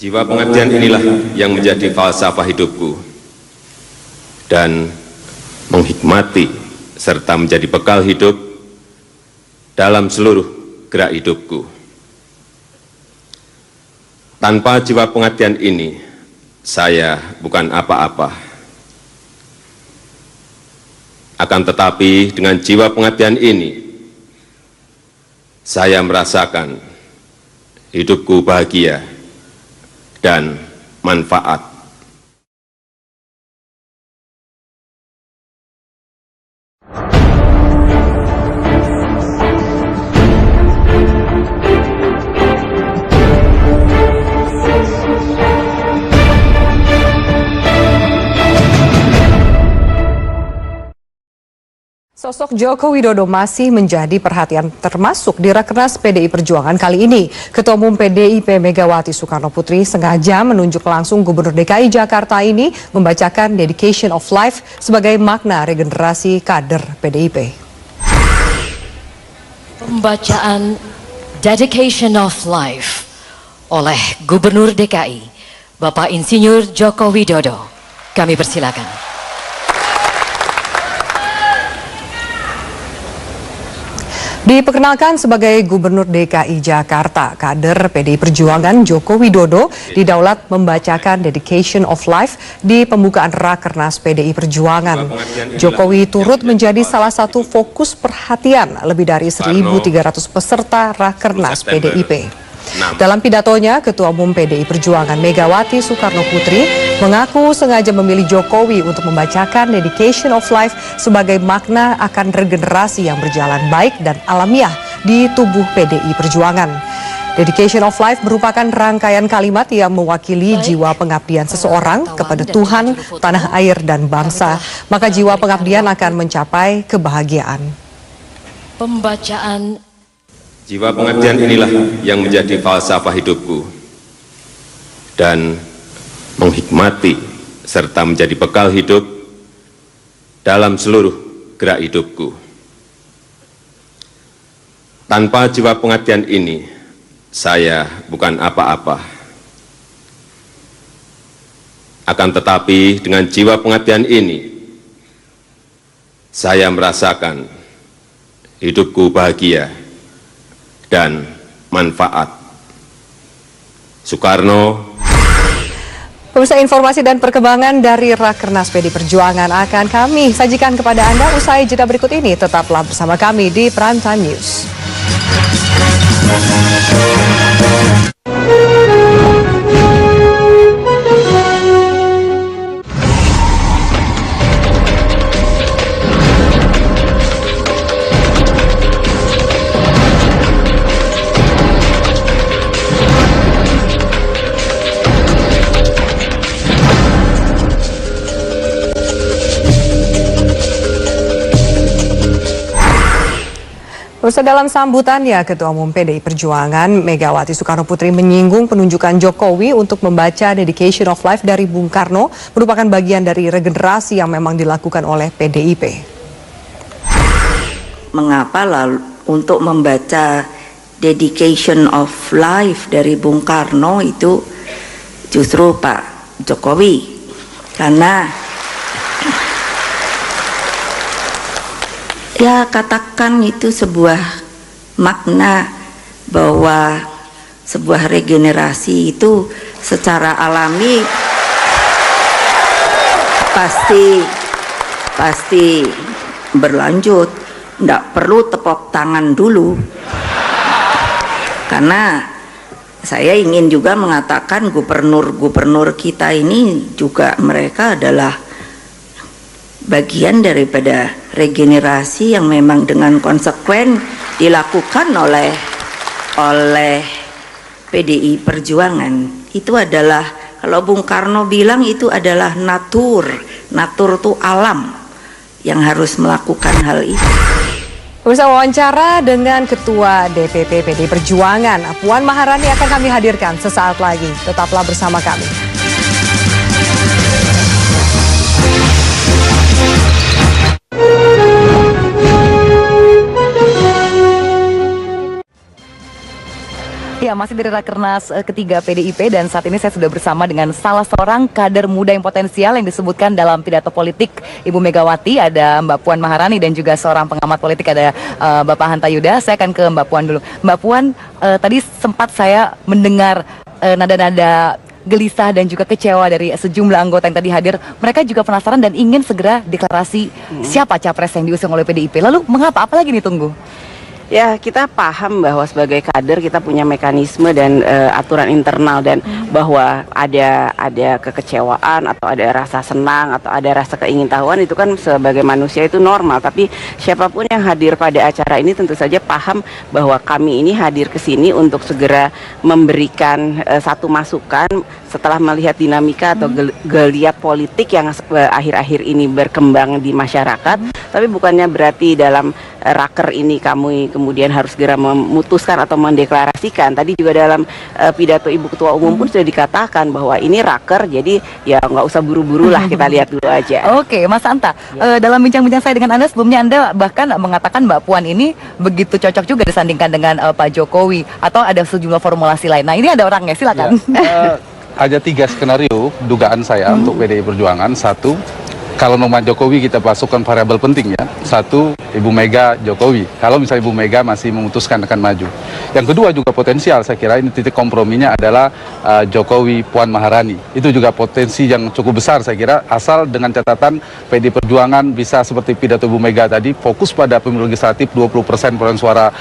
Jiwa pengabdian inilah yang menjadi falsafah hidupku dan menghikmati serta menjadi bekal hidup dalam seluruh gerak hidupku. Tanpa jiwa pengabdian ini, saya bukan apa-apa. Akan tetapi dengan jiwa pengabdian ini, saya merasakan hidupku bahagia dan manfaat. Sosok Joko Widodo masih menjadi perhatian termasuk di Rakernas PDI Perjuangan kali ini. Ketua Umum PDIP Megawati Soekarno Putri sengaja menunjuk langsung Gubernur DKI Jakarta ini membacakan Dedication of Life sebagai makna regenerasi kader PDIP. Pembacaan Dedication of Life oleh Gubernur DKI Bapak Insinyur Joko Widodo. Kami persilakan. Diperkenalkan sebagai Gubernur DKI Jakarta, kader PDI Perjuangan Joko Widodo didaulat membacakan Dedication of Life di pembukaan Rakernas PDI Perjuangan. Jokowi turut menjadi salah satu fokus perhatian lebih dari 1.300 peserta Rakernas PDIP. Dalam pidatonya, Ketua Umum PDI Perjuangan Megawati Soekarno Putri mengaku sengaja memilih Jokowi untuk membacakan Dedication of Life sebagai makna akan regenerasi yang berjalan baik dan alamiah di tubuh PDI Perjuangan. Dedication of Life merupakan rangkaian kalimat yang mewakili jiwa pengabdian seseorang kepada Tuhan, tanah air, dan bangsa. Maka jiwa pengabdian akan mencapai kebahagiaan. Pembacaan Jiwa pengabdian inilah yang menjadi falsafah hidupku dan menghikmati serta menjadi bekal hidup dalam seluruh gerak hidupku. Tanpa jiwa pengabdian ini, saya bukan apa-apa. Akan tetapi dengan jiwa pengabdian ini, saya merasakan hidupku bahagia dan manfaat. Soekarno. Pemirsa, informasi dan perkembangan dari Rakernas PDI Perjuangan akan kami sajikan kepada Anda usai jeda berikut ini. Tetaplah bersama kami di Prime Time News. Pemirsa, dalam sambutannya, Ketua Umum PDI Perjuangan Megawati Soekarno Putri menyinggung penunjukan Jokowi untuk membaca Dedication of Life dari Bung Karno merupakan bagian dari regenerasi yang memang dilakukan oleh PDIP. Mengapa lalu untuk membaca Dedication of Life dari Bung Karno itu justru Pak Jokowi? Karena ya katakan itu sebuah makna bahwa sebuah regenerasi itu secara alami pasti berlanjut, tidak perlu tepuk tangan dulu. Karena saya ingin juga mengatakan gubernur-gubernur kita ini juga mereka adalah bagian daripada regenerasi yang memang dengan konsekuen dilakukan oleh PDI Perjuangan. Itu adalah, kalau Bung Karno bilang itu adalah natur itu alam yang harus melakukan hal itu. Pemirsa, wawancara dengan Ketua DPP PDI Perjuangan Puan Maharani akan kami hadirkan sesaat lagi. Tetaplah bersama kami. Ya, masih dari Rakernas ketiga PDIP dan saat ini saya sudah bersama dengan salah seorang kader muda yang potensial yang disebutkan dalam pidato politik Ibu Megawati, ada Mbak Puan Maharani dan juga seorang pengamat politik ada Bapak Hanta Yuda. Saya akan ke Mbak Puan dulu. Mbak Puan, tadi sempat saya mendengar nada-nada gelisah dan juga kecewa dari sejumlah anggota yang tadi hadir. Mereka juga penasaran dan ingin segera deklarasi siapa capres yang diusung oleh PDIP. Lalu mengapa? Apalagi ditunggu? Ya, kita paham bahwa sebagai kader kita punya mekanisme dan aturan internal, dan bahwa ada kekecewaan atau ada rasa senang atau ada rasa keingintahuan, itu kan sebagai manusia itu normal. Tapi siapapun yang hadir pada acara ini tentu saja paham bahwa kami ini hadir ke sini untuk segera memberikan satu masukan setelah melihat dinamika atau geliat politik yang akhir-akhir ini berkembang di masyarakat. Tapi bukannya berarti dalam raker ini kami kemudian harus segera memutuskan atau mendeklarasikan. Tadi juga dalam pidato Ibu Ketua Umum pun sudah dikatakan bahwa ini raker, jadi ya nggak usah buru-buru lah, kita lihat dulu aja. Oke, Mas Hanta, dalam bincang-bincang saya dengan Anda sebelumnya, Anda bahkan mengatakan Mbak Puan ini begitu cocok juga disandingkan dengan Pak Jokowi, atau ada sejumlah formulasi lain. Nah, ini ada orangnya, silakan. Ya, ada 3 skenario dugaan saya untuk PDI Perjuangan. Satu, kalau nama Jokowi kita masukkan variabel penting ya. Satu, Ibu Mega Jokowi. Kalau misalnya Ibu Mega masih memutuskan akan maju. Yang kedua juga potensial, saya kira ini titik komprominya adalah Jokowi Puan Maharani. Itu juga potensi yang cukup besar saya kira, asal dengan catatan PDI Perjuangan bisa seperti pidato Ibu Mega tadi, fokus pada pemilu legislatif 20% perolehan suara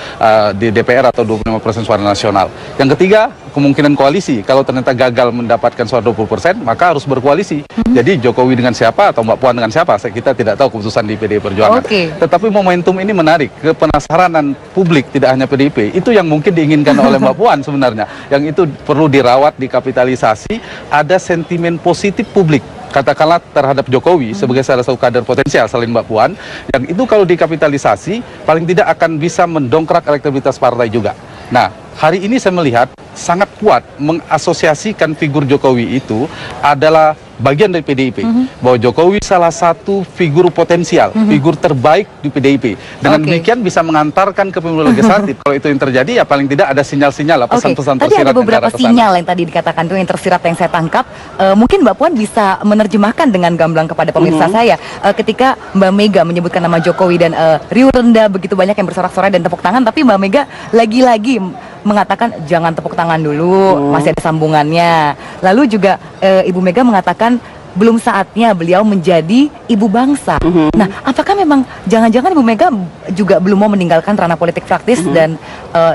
di DPR atau 25% suara nasional. Yang ketiga, kemungkinan koalisi. Kalau ternyata gagal mendapatkan suara 20%, maka harus berkoalisi. Jadi Jokowi dengan siapa atau Mbak Puan dengan siapa, kita tidak tahu keputusan di PDI Perjuangan. Tetapi momentum ini menarik, kepenasaranan publik tidak hanya PDIP, itu yang mungkin diinginkan oleh Mbak Puan sebenarnya. Yang itu perlu dirawat, dikapitalisasi, ada sentimen positif publik katakanlah terhadap Jokowi sebagai salah satu kader potensial selain Mbak Puan, yang itu kalau dikapitalisasi paling tidak akan bisa mendongkrak elektabilitas partai juga. Nah, hari ini saya melihat sangat kuat mengasosiasikan figur Jokowi itu adalah bagian dari PDIP, bahwa Jokowi salah satu figur potensial, figur terbaik di PDIP. Dengan demikian bisa mengantarkan ke pemilu legislatif. Kalau itu yang terjadi, ya paling tidak ada sinyal-sinyal, pesan-pesan tersirat. Tadi ada beberapa sinyal yang tadi dikatakan itu yang tersirat yang saya tangkap. Mungkin Mbak Puan bisa menerjemahkan dengan gamblang kepada pemirsa saya. Ketika Mbak Mega menyebutkan nama Jokowi dan riuh rendah begitu banyak yang bersorak-sorai dan tepuk tangan, tapi Mbak Mega lagi-lagi mengatakan jangan tepuk tangan dulu, masih ada sambungannya. Lalu juga Ibu Mega mengatakan belum saatnya beliau menjadi ibu bangsa. Nah, apakah memang jangan-jangan Ibu Mega juga belum mau meninggalkan ranah politik praktis dan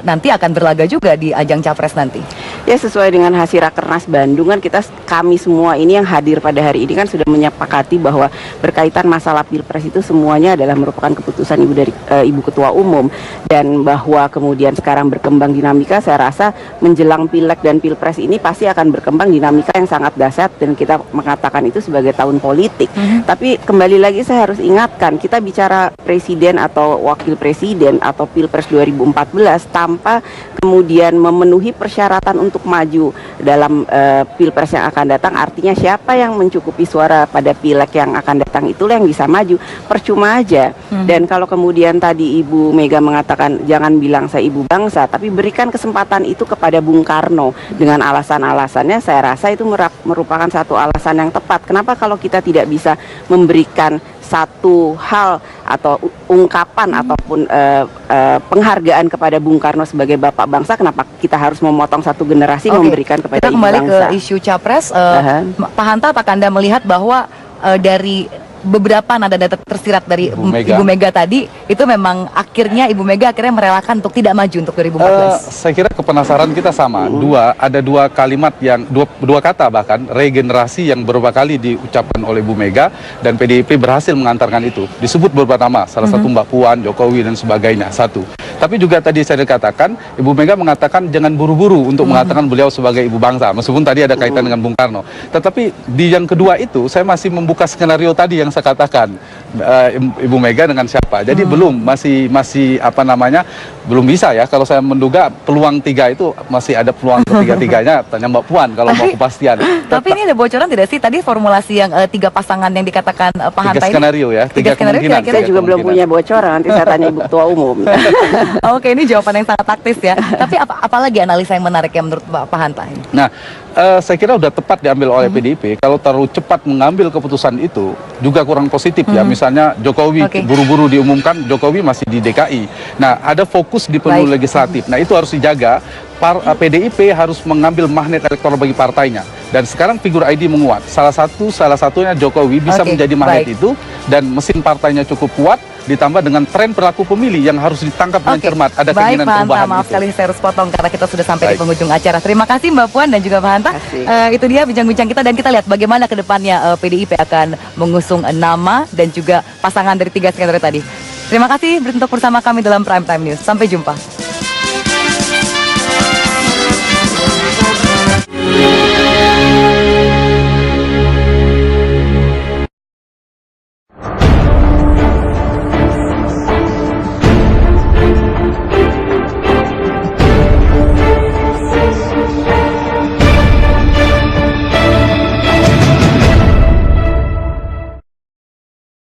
nanti akan berlaga juga di ajang capres nanti? Ya, sesuai dengan hasil Rakernas Bandung kan kami semua ini yang hadir pada hari ini kan sudah menyepakati bahwa berkaitan masalah Pilpres itu semuanya adalah merupakan keputusan Ibu Ketua Umum, dan bahwa kemudian sekarang berkembang dinamika, saya rasa menjelang Pileg dan Pilpres ini pasti akan berkembang dinamika yang sangat dahsyat, dan kita mengatakan itu sebagai tahun politik. Tapi kembali lagi saya harus ingatkan, kita bicara presiden atau wakil presiden atau Pilpres 2014 tanpa kemudian memenuhi persyaratan untuk maju dalam Pilpres yang akan datang. Artinya siapa yang mencukupi suara pada Pileg yang akan datang itulah yang bisa maju. Percuma aja. Dan kalau kemudian tadi Ibu Mega mengatakan jangan bilang saya ibu bangsa, tapi berikan kesempatan itu kepada Bung Karno dengan alasan-alasannya, saya rasa itu merupakan satu alasan yang tepat. Kenapa kalau kita tidak bisa memberikan satu hal atau ungkapan ataupun penghargaan kepada Bung Karno sebagai bapak bangsa, kenapa kita harus memotong satu generasi memberikan kepada ibu bangsa? Kita kembali ke isu capres. Pak Hanta, apakah Anda melihat bahwa dari beberapa nada-nada tersirat dari Ibu Mega tadi itu memang akhirnya Ibu Mega merelakan untuk tidak maju untuk 2014? Saya kira kepenasaran kita sama. Ada dua kalimat yang dua kata bahkan regenerasi yang beberapa kali diucapkan oleh Ibu Mega, dan PDIP berhasil mengantarkan itu. Disebut beberapa nama, salah satu Mbak Puan, Jokowi dan sebagainya. Satu. Tapi juga tadi saya katakan, Ibu Mega mengatakan jangan buru-buru untuk mengatakan beliau sebagai ibu bangsa, meskipun tadi ada kaitan dengan Bung Karno. Tetapi di yang kedua itu saya masih membuka skenario tadi yang saya katakan Ibu Mega dengan siapa. Jadi masih apa namanya, belum bisa ya. Kalau saya menduga peluang 3 itu masih ada peluang ketiga-tiganya. Tanya Mbak Puan kalau mau kepastian. Tapi ini ada bocoran tidak sih tadi formulasi yang 3 pasangan yang dikatakan Pak Hanta 3 ini? skenario ya, 3 kemungkinan. Saya juga belum punya bocoran, nanti saya tanya Ibu Ketua Umum. Oke, ini jawaban yang sangat taktis ya. Tapi apalagi analisa yang menarik ya menurut Pak Hanta? Nah, saya kira udah tepat diambil oleh PDIP. Kalau terlalu cepat mengambil keputusan itu juga kurang positif ya. Misalnya Jokowi buru-buru diumumkan, Jokowi masih di DKI. Nah, ada fokus di pemilu legislatif. Nah, itu harus dijaga. PDIP harus mengambil magnet elektoral bagi partainya. Dan sekarang figur ID menguat. Salah satunya Jokowi bisa menjadi magnet itu, dan mesin partainya cukup kuat, ditambah dengan tren perilaku pemilih yang harus ditangkap dengan cermat. Ada keinginan perubahan. Maaf sekali saya harus potong karena kita sudah sampai di penghujung acara. Terima kasih Mbak Puan dan juga Pak Hanta. Itu dia bincang-bincang kita, dan kita lihat bagaimana ke depannya PDIP akan mengusung nama dan juga pasangan dari 3 skenario tadi. Terima kasih untuk bersama kami dalam Prime Time News. Sampai jumpa.